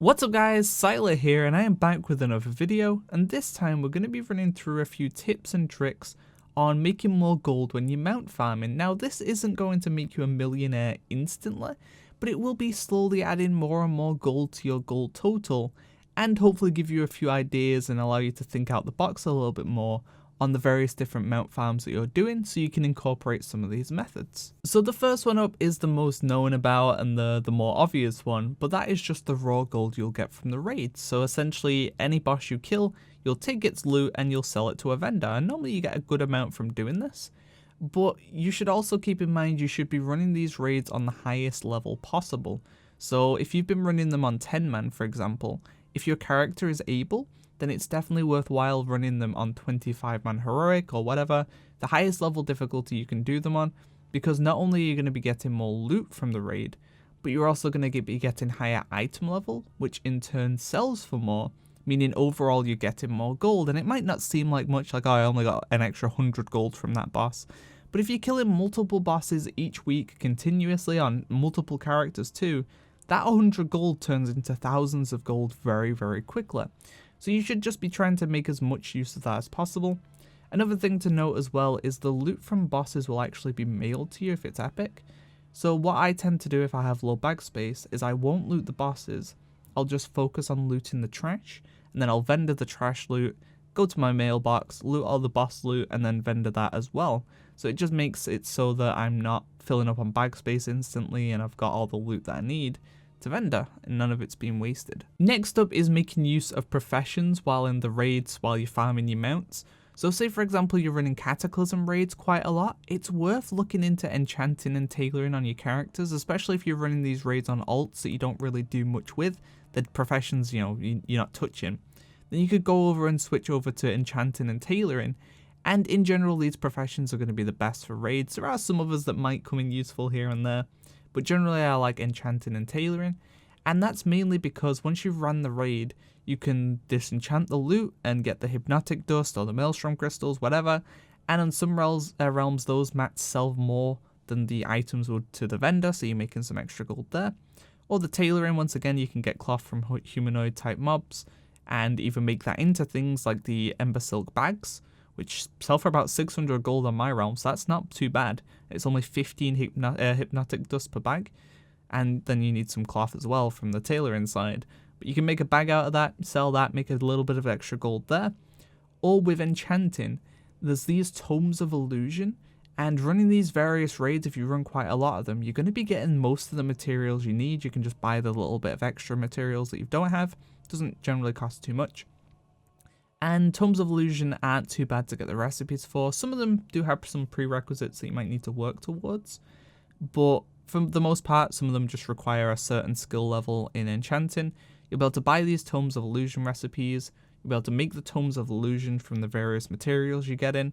What's up guys, Syiler here and I am back with another video, and this time we're going to be running through a few tips and tricks on making more gold when you mount farming. Now this isn't going to make you a millionaire instantly, but it will be slowly adding more and more gold to your gold total and hopefully give you a few ideas and allow you to think out the box a little bit more on the various different mount farms that you're doing so you can incorporate some of these methods. So the first one up is the most known about and the more obvious one, but that is just the raw gold you'll get from the raids. So essentially any boss you kill, you'll take its loot and you'll sell it to a vendor, and normally you get a good amount from doing this. But you should also keep in mind you should be running these raids on the highest level possible. So if you've been running them on 10 man for example, if your character is able, then it's definitely worthwhile running them on 25 man heroic or whatever, the highest level difficulty you can do them on, because not only are you going to be getting more loot from the raid, but you're also going to be getting higher item level, which in turn sells for more, meaning overall you're getting more gold. And it might not seem like much, like, oh, I only got an extra 100 gold from that boss, but if you're killing multiple bosses each week continuously on multiple characters too, that 100 gold turns into thousands of gold very, very quickly. So you should just be trying to make as much use of that as possible. Another thing to note as well is the loot from bosses will actually be mailed to you if it's epic. So what I tend to do if I have low bag space is I won't loot the bosses, I'll just focus on looting the trash, and then I'll vendor the trash loot, go to my mailbox, loot all the boss loot, and then vendor that as well. So it just makes it so that I'm not filling up on bag space instantly and I've got all the loot that I need to vendor and none of it's being wasted. Next up is making use of professions while in the raids while you're farming your mounts. So say for example you're running cataclysm raids quite a lot, it's worth looking into enchanting and tailoring on your characters, especially if you're running these raids on alts that you don't really do much with, the professions you're not touching. Then you could go over and switch over to enchanting and tailoring, and in general these professions are going to be the best for raids. There are some others that might come in useful here and there, but generally I like enchanting and tailoring, and that's mainly because once you've run the raid, you can disenchant the loot and get the hypnotic dust or the maelstrom crystals, whatever, and on some realms those mats sell more than the items would to the vendor, so you're making some extra gold there. Or the tailoring, once again you can get cloth from humanoid type mobs, and even make that into things like the ember silk bags, which sell for about 600 gold on my realm, so that's not too bad. It's only 15 hypnotic dust per bag, and then you need some cloth as well from the tailoring side. But you can make a bag out of that, sell that, make a little bit of extra gold there. Or with enchanting, there's these tomes of illusion, and running these various raids, if you run quite a lot of them, you're going to be getting most of the materials you need. You can just buy the little bit of extra materials that you don't have. It doesn't generally cost too much. And Tomes of Illusion aren't too bad to get the recipes for. Some of them do have some prerequisites that you might need to work towards, but for the most part, some of them just require a certain skill level in enchanting. You'll be able to buy these Tomes of Illusion recipes, you'll be able to make the Tomes of Illusion from the various materials you get in,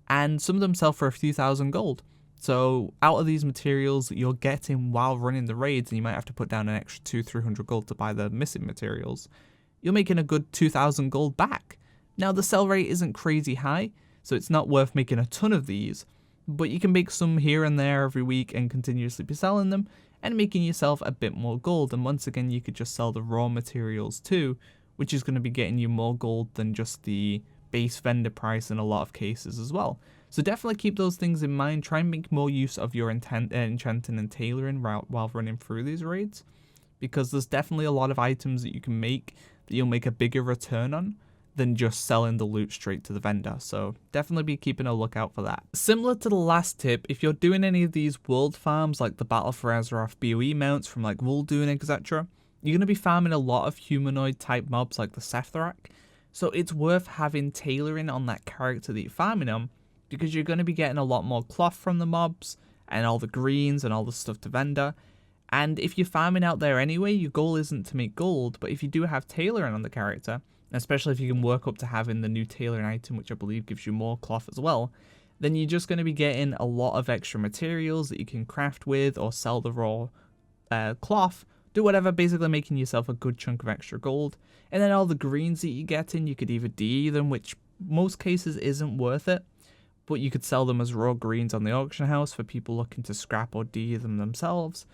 and some of them sell for a few thousand gold. So out of these materials that you're getting while running the raids, and you might have to put down an extra 200-300 gold to buy the missing materials, you're making a good 2,000 gold back. Now the sell rate isn't crazy high, so it's not worth making a ton of these, but you can make some here and there every week and continuously be selling them and making yourself a bit more gold. And once again, you could just sell the raw materials too, which is going to be getting you more gold than just the base vendor price in a lot of cases as well. So definitely keep those things in mind. Try and make more use of your enchanting and tailoring while running through these raids, because there's definitely a lot of items that you can make that you'll make a bigger return on than just selling the loot straight to the vendor, so definitely be keeping a lookout for that. Similar to the last tip, if you're doing any of these world farms like the Battle for Azeroth BOE mounts from like Wuldoon, etc., you're going to be farming a lot of humanoid type mobs like the Setharak, so it's worth having tailoring on that character that you're farming on, because you're going to be getting a lot more cloth from the mobs and all the greens and all the stuff to vendor. And if you're farming out there anyway, your goal isn't to make gold, but if you do have tailoring on the character, especially if you can work up to having the new tailoring item, which I believe gives you more cloth as well, then you're just going to be getting a lot of extra materials that you can craft with or sell the raw cloth, do whatever, basically making yourself a good chunk of extra gold. And then all the greens that you get in, you could either DE them, which most cases isn't worth it, but you could sell them as raw greens on the auction house for people looking to scrap or DE them themselves.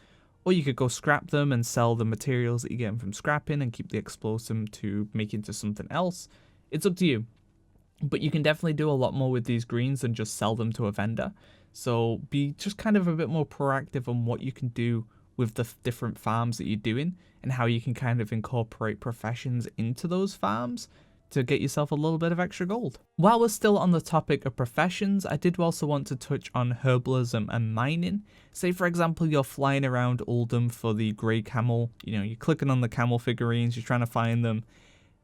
Or you could go scrap them and sell the materials that you're getting from scrapping and keep the explosive to make into something else. It's up to you. But you can definitely do a lot more with these greens than just sell them to a vendor. So be just kind of a bit more proactive on what you can do with the different farms that you're doing and how you can kind of incorporate professions into those farms to get yourself a little bit of extra gold. While we're still on the topic of professions, I did also want to touch on herbalism and mining. Say for example, you're flying around Oldham for the grey camel, you're clicking on the camel figurines, you're trying to find them.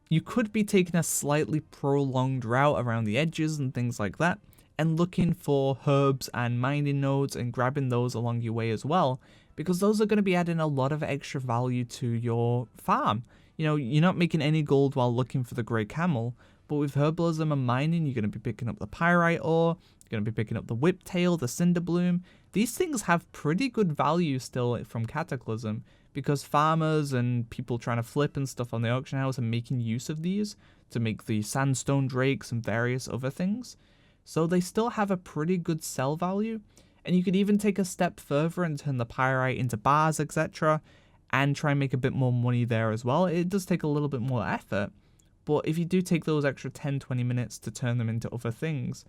You could be taking a slightly prolonged route around the edges and things like that, and looking for herbs and mining nodes and grabbing those along your way as well, because those are going to be adding a lot of extra value to your farm. You're not making any gold while looking for the grey camel, but with herbalism and mining, you're going to be picking up the pyrite ore, you're going to be picking up the whiptail, the cinder bloom. These things have pretty good value still from Cataclysm, because farmers and people trying to flip and stuff on the auction house are making use of these to make the sandstone drakes and various other things. So they still have a pretty good sell value, and you could even take a step further and turn the pyrite into bars, etc., and try and make a bit more money there as well. It does take a little bit more effort, but if you do take those extra 10-20 minutes to turn them into other things,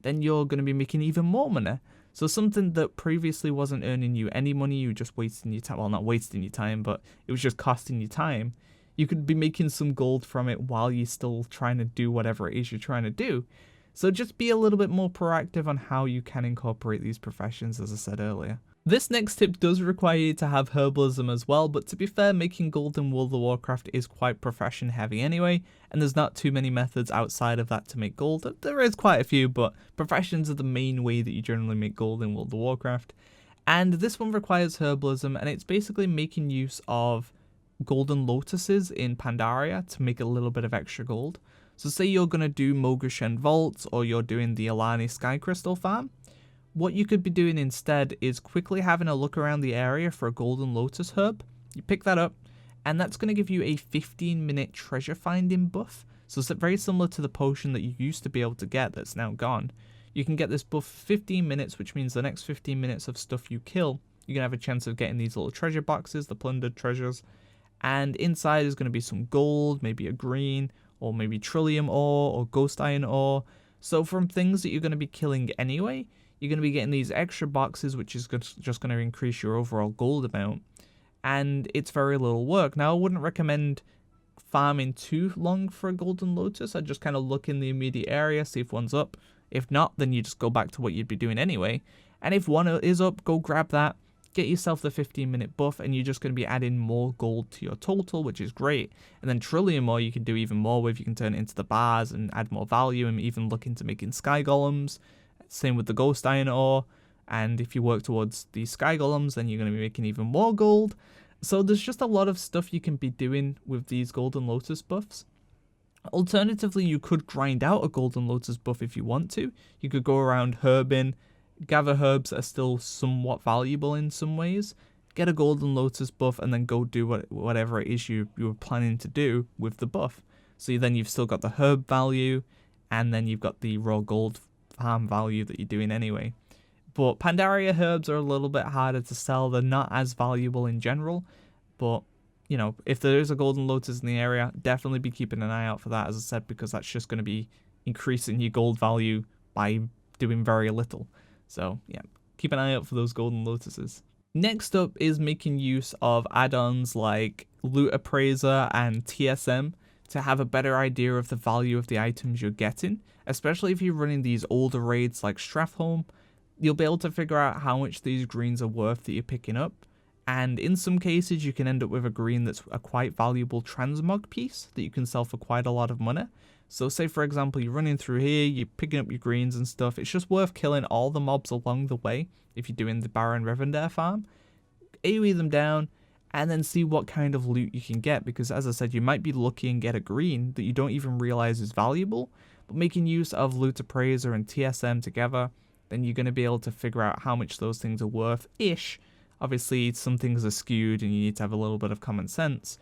then you're going to be making even more money. So something that previously wasn't earning you any money, you were just wasting your time, well, not wasting your time, but it was just costing you time, you could be making some gold from it while you're still trying to do whatever it is you're trying to do. So just be a little bit more proactive on how you can incorporate these professions, as I said earlier. This next tip does require you to have herbalism as well, but to be fair, making gold in World of Warcraft is quite profession heavy anyway, and there's not too many methods outside of that to make gold. There is quite a few, but professions are the main way that you generally make gold in World of Warcraft. And this one requires herbalism, and it's basically making use of golden lotuses in Pandaria to make a little bit of extra gold. So say you're going to do Mogushen Vaults, or you're doing the Alani Sky Crystal farm. What you could be doing instead is quickly having a look around the area for a golden lotus herb. You pick that up, and that's going to give you a 15-minute treasure finding buff. So it's very similar to the potion that you used to be able to get that's now gone. You can get this buff for 15 minutes, which means the next 15 minutes of stuff you kill, you're going to have a chance of getting these little treasure boxes, the plundered treasures. And inside is going to be some gold, maybe a green, or maybe trillium ore, or ghost iron ore. So from things that you're going to be killing anyway, you're going to be getting these extra boxes, which is just going to increase your overall gold amount. And it's very little work. Now, I wouldn't recommend farming too long for a golden lotus. I'd just kind of look in the immediate area, see if one's up. If not, then you just go back to what you'd be doing anyway. And if one is up, go grab that. Get yourself the 15-minute buff, and you're just going to be adding more gold to your total, which is great. And then trillium ore you can do even more with. You can turn it into the bars and add more value, and even look into making sky golems. Same with the ghost iron ore, and if you work towards the sky golems, then you're going to be making even more gold. So there's just a lot of stuff you can be doing with these golden lotus buffs. Alternatively, you could grind out a golden lotus buff if you want to. You could go around herbing, gather herbs that are still somewhat valuable in some ways, get a golden lotus buff, and then go do whatever it is you were planning to do with the buff. So then you've still got the herb value, and then you've got the raw gold farm value that you're doing anyway. But Pandaria herbs are a little bit harder to sell. They're not as valuable in general, but if there is a golden lotus in the area, definitely be keeping an eye out for that, as I said, because that's just going to be increasing your gold value by doing very little. So yeah, keep an eye out for those golden lotuses. Next up is making use of add-ons like Loot Appraiser and TSM to have a better idea of the value of the items you're getting, especially if you're running these older raids like Strathholm. You'll be able to figure out how much these greens are worth that you're picking up, and in some cases you can end up with a green that's a quite valuable transmog piece that you can sell for quite a lot of money. So say for example you're running through here, you're picking up your greens and stuff, it's just worth killing all the mobs along the way if you're doing the Baron Revendare farm, AoE them down, and then see what kind of loot you can get, because as I said, you might be lucky and get a green that you don't even realize is valuable, but making use of Loot Appraiser and TSM together, then you're going to be able to figure out how much those things are worth-ish. Obviously, some things are skewed and you need to have a little bit of common sense,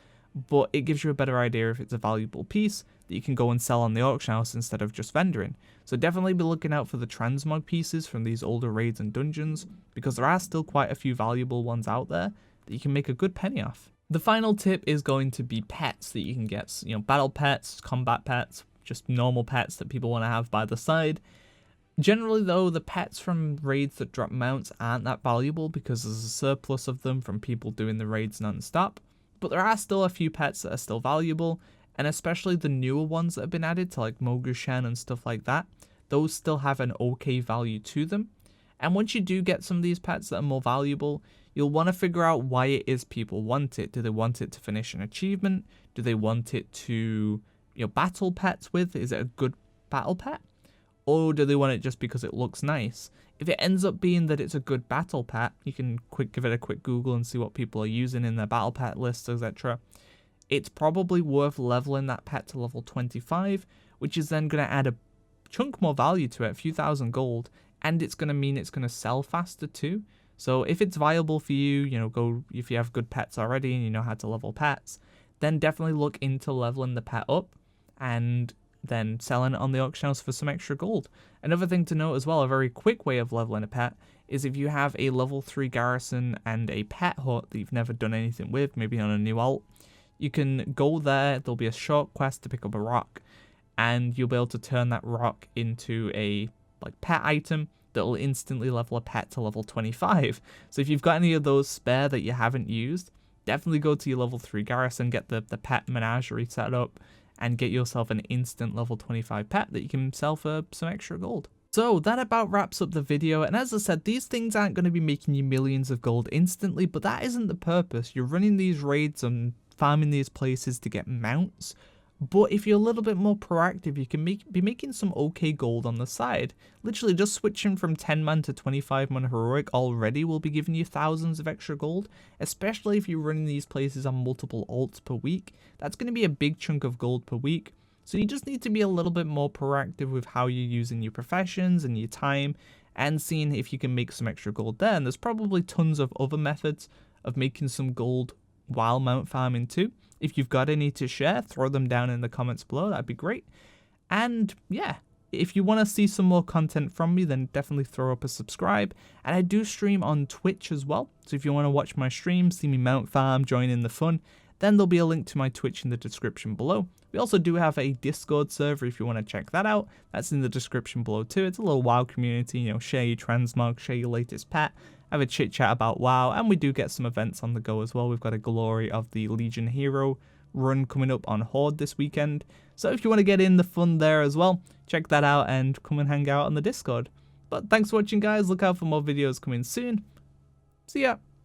but it gives you a better idea if it's a valuable piece that you can go and sell on the auction house instead of just vendoring. So definitely be looking out for the transmog pieces from these older raids and dungeons, because there are still quite a few valuable ones out there that you can make a good penny off. The final tip is going to be pets that you can get, you know, battle pets, combat pets, just normal pets that people want to have by the side. Generally though, the pets from raids that drop mounts aren't that valuable because there's a surplus of them from people doing the raids non-stop, but there are still a few pets that are still valuable, and especially the newer ones that have been added to like Mogushan and stuff like that, those still have an okay value to them. And once you do get some of these pets that are more valuable, you'll want to figure out why it is people want it. Do they want it to finish an achievement? Do they want it to, you know, battle pets with? Is it a good battle pet? Or do they want it just because it looks nice? If it ends up being that it's a good battle pet, you can give it a quick Google and see what people are using in their battle pet lists, etc. It's probably worth leveling that pet to level 25, which is then going to add a chunk more value to it, a few thousand gold, and it's going to mean it's going to sell faster too. So if it's viable for you, you know, go if you have good pets already and you know how to level pets, then definitely look into leveling the pet up and then selling it on the auction house for some extra gold. Another thing to note as well, a very quick way of leveling a pet, is if you have a level 3 garrison and a pet hut that you've never done anything with, maybe on a new alt, you can go there, there'll be a short quest to pick up a rock, and you'll be able to turn that rock into a like pet item that will instantly level a pet to level 25. So if you've got any of those spare that you haven't used, definitely go to your level 3 garrison, get the pet menagerie set up, and get yourself an instant level 25 pet that you can sell for some extra gold. So that about wraps up the video, and as I said, these things aren't going to be making you millions of gold instantly, but that isn't the purpose. You're running these raids and farming these places to get mounts, but if you're a little bit more proactive, you can be making some okay gold on the side. Literally just switching from 10 man to 25 man heroic already will be giving you thousands of extra gold, especially if you're running these places on multiple alts per week. That's going to be a big chunk of gold per week. So you just need to be a little bit more proactive with how you're using your professions and your time and seeing if you can make some extra gold there. And there's probably tons of other methods of making some gold while mount farming too. If you've got any to share, throw them down in the comments below, that'd be great. And yeah, if you want to see some more content from me, then definitely throw up a subscribe. And I do stream on Twitch as well, so if you want to watch my streams, see me mount farm, join in the fun, then there'll be a link to my Twitch in the description below. We also do have a Discord server if you want to check that out. That's in the description below too. It's a little WoW community, you know, share your transmog, share your latest pet, have a chit chat about WoW, and we do get some events on the go as well. We've got a Glory of the Legion Hero run coming up on Horde this weekend. So if you want to get in the fun there as well, check that out and come and hang out on the Discord. But thanks for watching guys, look out for more videos coming soon. See ya!